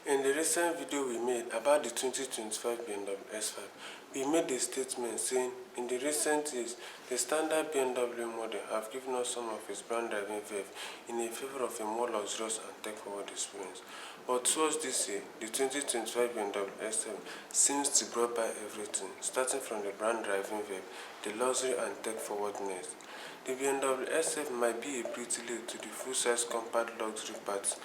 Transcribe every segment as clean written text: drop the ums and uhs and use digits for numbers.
In the recent video we made about the 2025 Bmw X7, we made a statement saying in the recent years, the standard Bmw model have given us some of its brand driving verve in a favor of a more luxurious and tech-forward experience. But towards this year, the 2025 Bmw X7 seems to brought by everything, starting from the brand driving verve, the luxury and tech-forwardness. The Bmw X7 might be a pretty late to the full-size compact luxury party,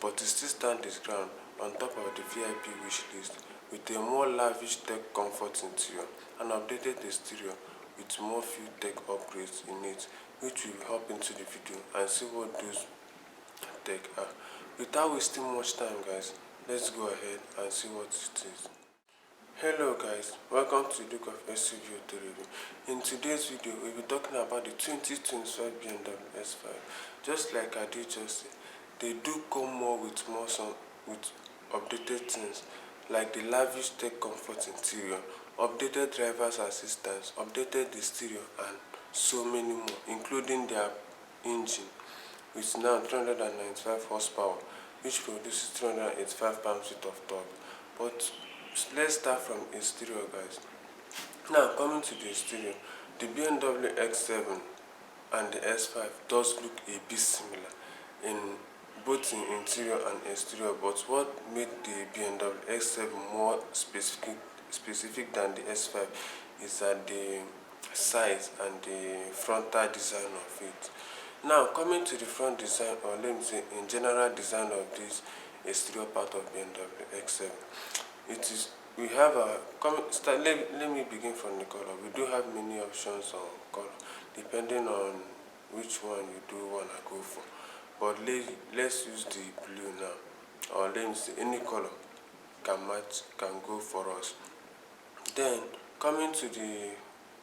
but it still stands its ground on top of the VIP wish list with a more lavish tech comfort interior, an updated exterior with more few tech upgrades in it, which we will hop into the video and see what those tech are. Without wasting much time, guys, let's go ahead and see what it is. Hello guys, welcome to Duke of SUV Auto Review. In today's video, we'll be talking about the 2025 Bmw X5. Just like I did just say, they do come more with updated things like the lavish tech comfort interior, updated driver's assistance, updated exterior, and so many more, including their engine with now 395 horsepower, which produces 385 pounds-feet of torque. But let's start from exterior, guys. Now coming to the exterior, the Bmw X7 and the S5 does look a bit similar in both in interior and exterior, but what made the Bmw X7 more specific than the S5 is that the size and the frontal design of it. Now coming to the front design, or let me say in general design of this exterior part of Bmw X7, we have a let me begin from the color. We do have many options on color depending on which one you do want to go for, but let's use the blue now, or let me say any color can go for us. Then coming to the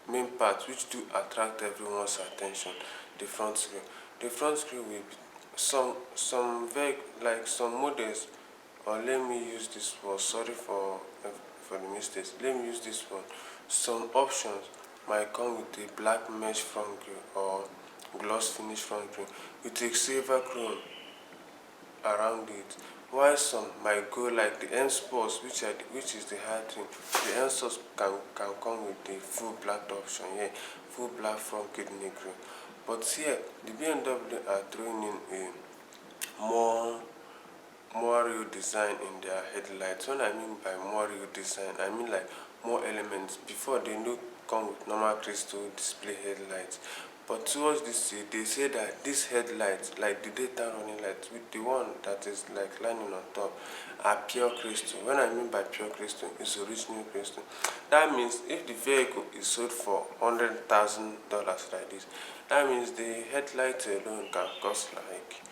main part, which do attract everyone's attention, the front screen. The front screen will be some very, like some models, or let me use this one, sorry for the mistakes, let me use this one. Some options might come with a black mesh front grille or gloss finish front grille with a silver chrome around it, while some might go like the M Sports, which is the high trim. The M Sports can come with the full black option, full black front kidney grille. But here the BMW are throwing in a more real design in their headlights. When I mean by more real design, I mean like more elements. Before, they do come with normal crystal display headlights, but towards this year, they say that these headlights, like the daytime running lights, with the one that is like lining on top, are pure crystal. When I mean by pure crystal, it's original crystal. That means if the vehicle is sold for $100,000 like this, that means the headlight alone can cost like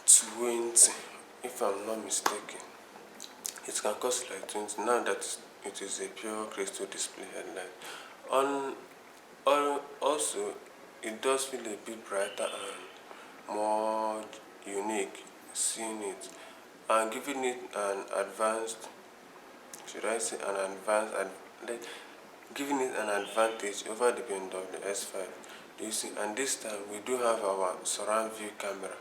20, if I'm not mistaken. It can cost like 20 now that it is a pure crystal display headlight. Also, it does feel a bit brighter and more unique seeing it, and giving it an advanced, giving it an advantage over the BMW S5. You see, and this time we do have our surround view camera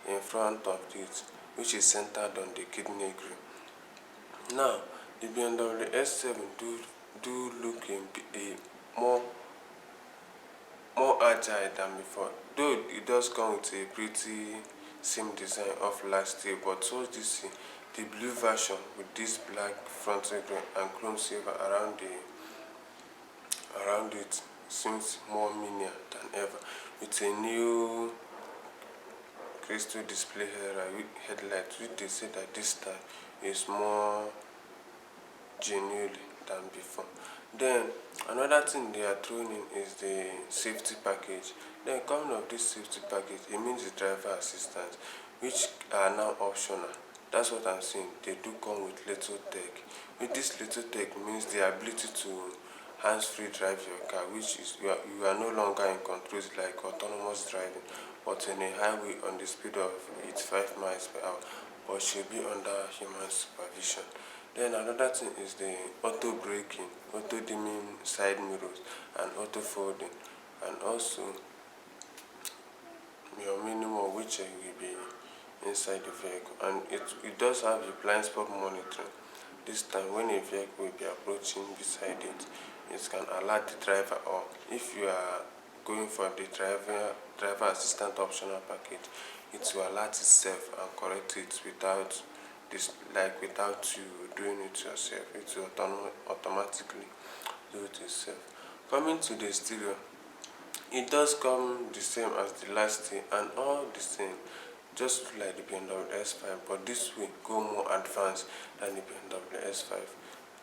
in front of it, which is centered on the kidney grille. Now, the BMW S7 do look a more agile than before, though it does come with a pretty same design of last year. But so this year, the blue version with this black front grille and chrome silver around it seems more minier than ever, with a new crystal display headlight, which they say that this time is more genuine than before. Then another thing they are throwing in is the safety package. Then coming of this safety package, it means the driver assistance, which are now optional. That's what I'm saying. They do come with little tech. With this little tech means the ability to hands-free drive your car, which is you are no longer in control. It's like autonomous driving, but in a highway on the speed of 85 miles per hour, but should be under human supervision. Then another thing is the auto braking, auto dimming side mirrors, and auto folding, and also your minimum, which will be inside the vehicle, and it does have a blind spot monitoring. This time when a vehicle will be approaching beside it, it can alert the driver, or if you are going for the driver assistant optional package, it will alert itself and correct it without this, like without you doing it yourself. It will automatically do it itself. Coming to the stereo, it does come the same as the last thing and all the same, just like the Bmw X5, but this will go more advanced than the Bmw X5,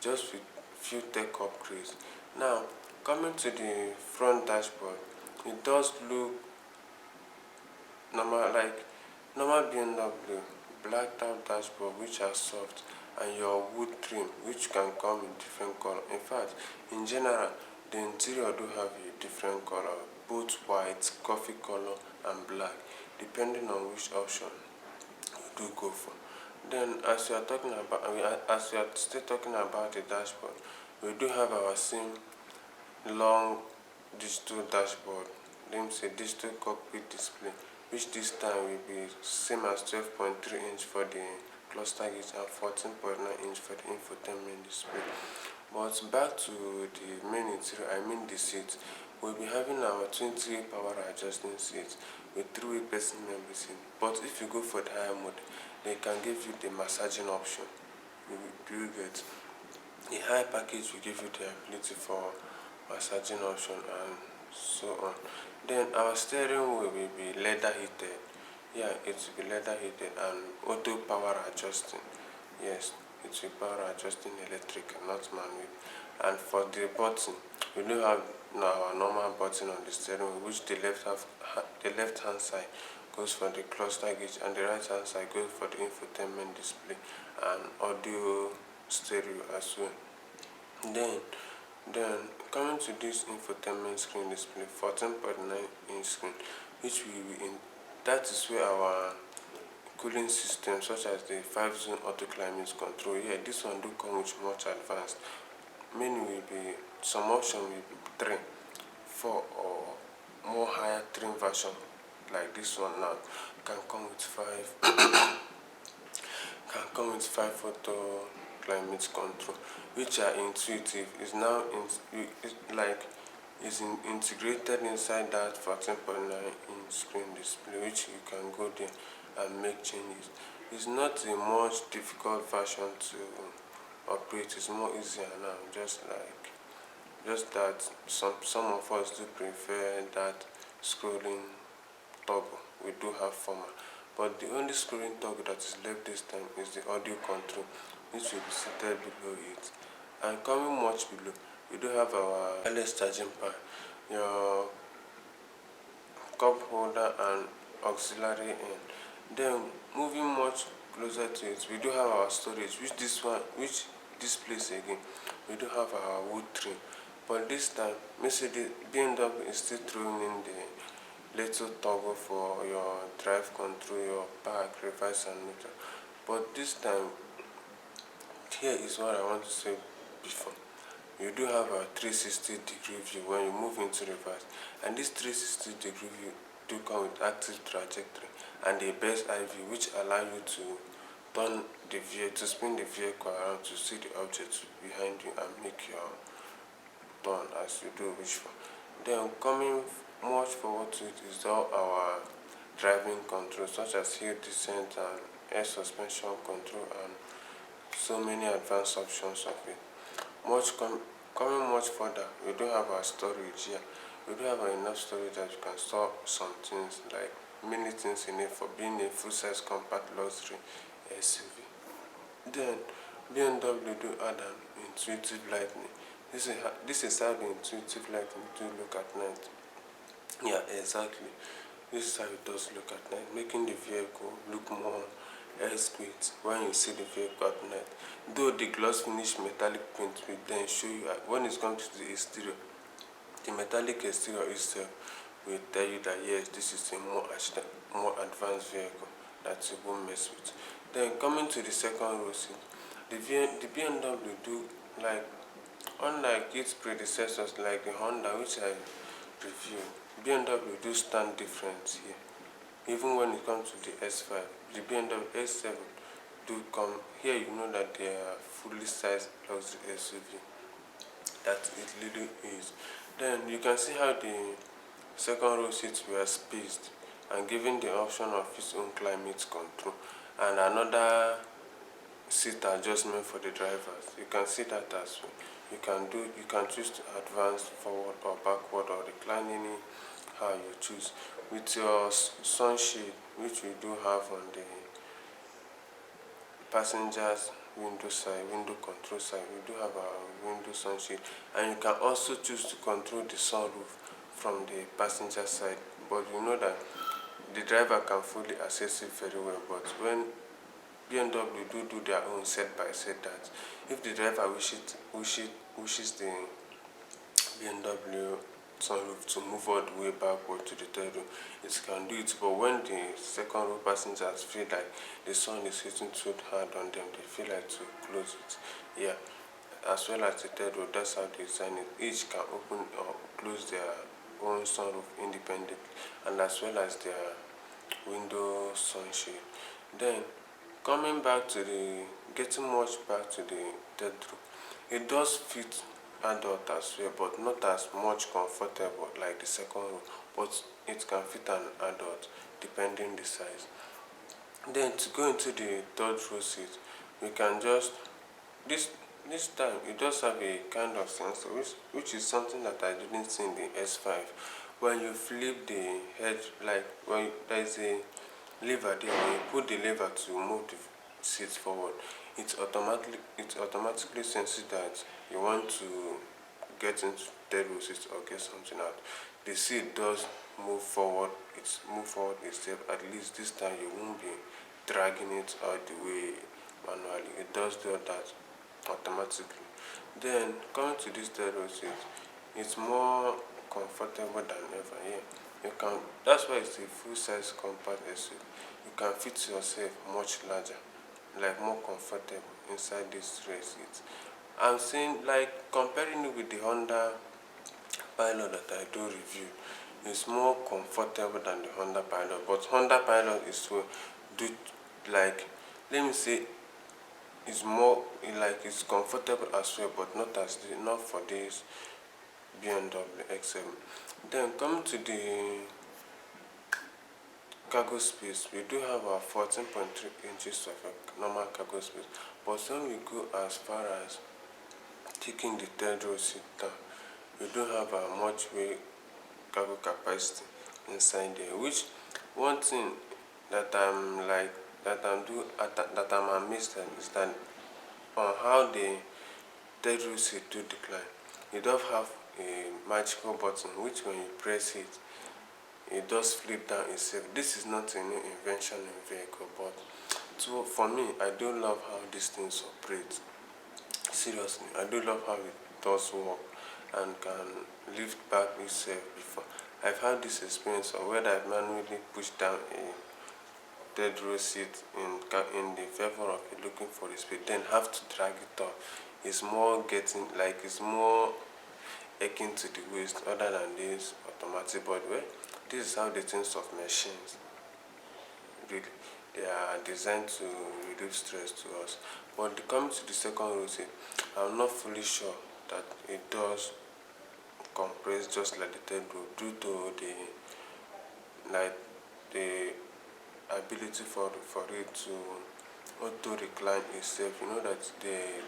just with few tech upgrades. Now, coming to the front dashboard, it does look normal, like normal Bmw, blacked out dashboard which are soft, and your wood trim which can come in different color. In fact, in general, the interior do have a different color, both white, coffee color and black, depending on which option you do go for. Then as we are still talking about the dashboard, we do have our same long digital dashboard, let me say digital cockpit display, which this time will be same as 12.3 inch for the cluster gauge and 14.9 inch for the infotainment display. But back to the main interior, I mean the seat. We'll be having our 20 power adjusting seats with 3-way person memory seat. But if you go for the higher mode, they can give you the massaging option. Do you get? The higher package will give you the ability for massaging option and so on. Then our steering wheel will be leather heated. Yeah, it will be leather heated and auto power adjusting. Yes, it will power adjusting electric and not manual. And for the button, we do have now our normal button on the steering wheel, which the left hand side goes for the cluster gauge and the right hand side goes for the infotainment display and audio stereo as well. Then coming to this infotainment screen display, 14.9 inch screen, which will be in, that is where our cooling system such as the 5-zone auto climate control, yeah, this one do come with much advanced. Many will be, some option will be 3, 4 or more higher trim version like this one now can come with 5 can come with 5 auto climate control, which are intuitive. Is now integrated inside that 14.9 inch screen display, which you can go there and make changes. It's not a much difficult version to operate. It's more easier now. Just that some of us do prefer that scrolling toggle. We do have format, but the only scrolling toggle that is left this time is the audio control, which will be seated below it. And coming much below, we do have our wireless charging pad, your cup holder and auxiliary end. Then moving much closer to it, we do have our storage, which this place again, we do have our wood trim. But this time, Mercedes BMW is still throwing in the little toggle for your drive control, your park, reverse and neutral. But this time, here is what I want to say before. You do have a 360-degree view when you move into reverse, and this 360-degree view do come with active trajectory and a bird's eye view, which allow you to turn the vehicle, to spin the vehicle around to see the objects behind you and make your turn as you do wish for. Then coming much forward to it is all our driving controls, such as hill descent and air suspension control and so many advanced options of it. Coming much further, we do have our storage here. We do have enough storage that you can store some things, like many things in it for being a full-size compact luxury SUV. Then BMW do add an intuitive lighting. This is how the intuitive lighting do look at night. Yeah, exactly. This is how it does look at night, making the vehicle look more airspace when you see the vehicle at night. Though the gloss finish metallic paint will then show you when it comes to the exterior, the metallic exterior itself will tell you that yes, this is a more advanced vehicle that you won't mess with. Then coming to the second row seat, the BMW do, like, unlike its predecessors like the Honda, which I reviewed, BMW do stand different here. Even when it comes to the S5, the BMW X7 do come here. You know that they are fully sized luxury SUV, that it really is. Then you can see how the second row seats were spaced and given the option of its own climate control and another seat adjustment for the drivers. You can see that as well. You can choose to advance forward or backward or recline any how you choose. With your sunshade, which we do have on the passengers window control side, we do have our window sunshade, and you can also choose to control the sunroof from the passenger side. But you know that the driver can fully access it very well. But when BMW do their own set by set, that if the driver wishes the BMW sunroof to move all the way backward to the third row, it can do it. But when the second row passengers feel like the sun is hitting too hard on them, they feel like to close it. Yeah, as well as the third row, that's how they design it. Each can open or close their own sunroof independently, and as well as their window sunshade. Then coming back to the getting much back to the third row, it does fit adult as well, but not as much comfortable like the second row, but it can fit an adult depending the size. Then to go into the third row seat, we can just this this time it does have a kind of sensor, which is something that I didn't see in the S5. When you flip the head, like when there is a lever there, when you put the lever to move the seat forward, it automatically senses that you want to get into third row seat or get something out. The seat does move forward. It's move forward a step. At least this time you won't be dragging it all the way manually. It does do that automatically. Then coming to this third row seat, it's more comfortable than ever. Yeah, you can. That's why it's a full-size compact SUV. You can fit yourself much larger, like more comfortable inside this rear seat. I'm saying, like, comparing it with the Honda Pilot that I do review, it's more comfortable than the Honda Pilot. But Honda Pilot is so do like, let me say, it's more like it's comfortable as well, but not for this BMW X7. Then coming to the cargo space, we do have our 14.3 inches of a normal cargo space, but when we go as far as taking the third row seat down, we do have a much way cargo capacity inside there. Which one thing that I'm amazed at is that on how the third row seat do decline. It does have a magical button which when you press it, it does flip down itself. This is not a new invention in vehicle, but for me, I do love how these things operate. Seriously, I do love how it does work and can lift back itself before. I've had this experience of where I manually push down a third row seat in the favor of looking for the speed, then have to drag it up. It's more aching to the waist other than this automatic body. Well, this is how the things of machines really, they are designed to reduce stress to us. But coming to the second row seat, I'm not fully sure that it does compress just like the third row due to the ability for it to auto recline itself. You know that they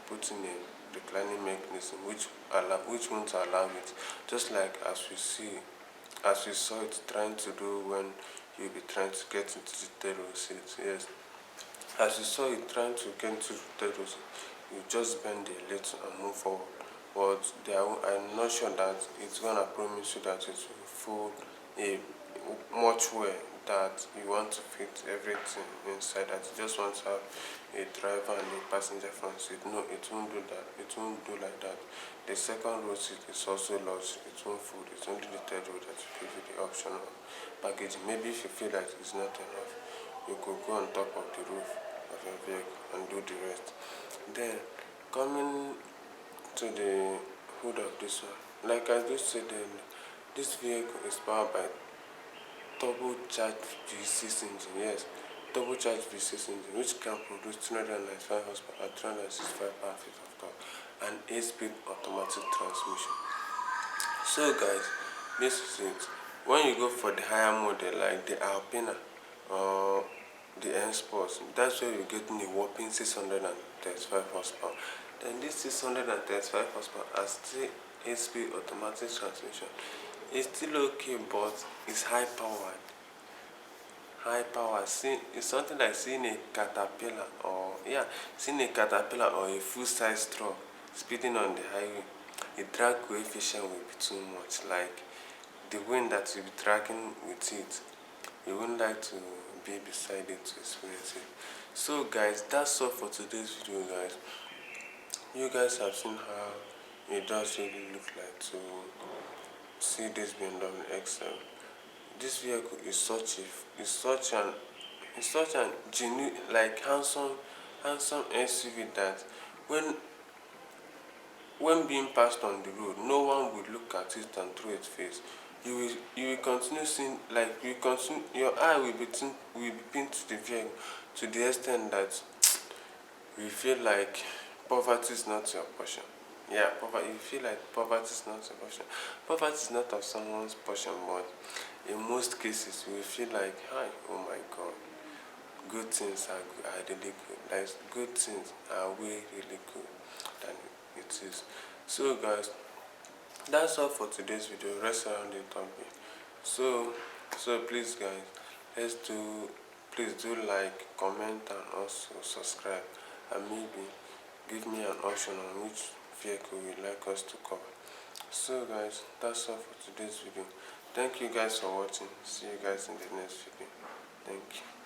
put in a reclining mechanism which won't allow it, just like as we saw it trying to do when you'll be trying to get into the third row seat. Yes, as you saw it trying to get into the third row seat, you just bend a little and move forward. But I'm not sure that it's gonna promise you that it will fold a much way that you want to fit everything inside, that you just want to have a driver and a passenger front seat. No, it won't do that. It won't do like that. The second row seat is also large. It won't fold. It's only the third row that will give you the option of packaging. Maybe if you feel like it's not enough, you could go on top of the roof of your vehicle and do the rest. Then coming to the hood of this one, like I just said, this vehicle is powered by turbocharged V6 engine. Yes, turbocharged V6 engine which can produce 295 horsepower at 365 pound-feet of torque, and 8-speed automatic transmission. So guys, this is it. When you go for the higher model like the Alpina or the N Sports, that's where you're getting a whopping 635 horsepower. Then this 635 horsepower has still 8-speed automatic transmission. It's still okay, but it's high powered. High power. See, it's something like seeing a caterpillar or seeing a caterpillar or a full-size truck speeding on the highway. The drag coefficient will be too much. Like the wind that you'll be dragging with it, you wouldn't like to be beside it to experience it. So guys, that's all for today's video, guys. You guys have seen how it does really look like to see this Bmw X7. This vehicle is such an genuine, like handsome SUV that when being passed on the road, no one will look at it and throw its face. You will continue seeing, like you continue, your eye will be pinned to the vehicle to the extent that you feel like poverty is not your portion. Yeah, you feel like poverty is not your portion. Poverty is not of someone's portion, but in most cases we feel like, hi, oh my God, good things are really good. Like good things are way really good than it is. So guys, that's all for today's video. Rest around the topic. So please guys, please do like, comment, and also subscribe, and maybe give me an option on which vehicle you'd like us to cover. So guys, that's all for today's video. Thank you guys for watching. See you guys in the next video. Thank you.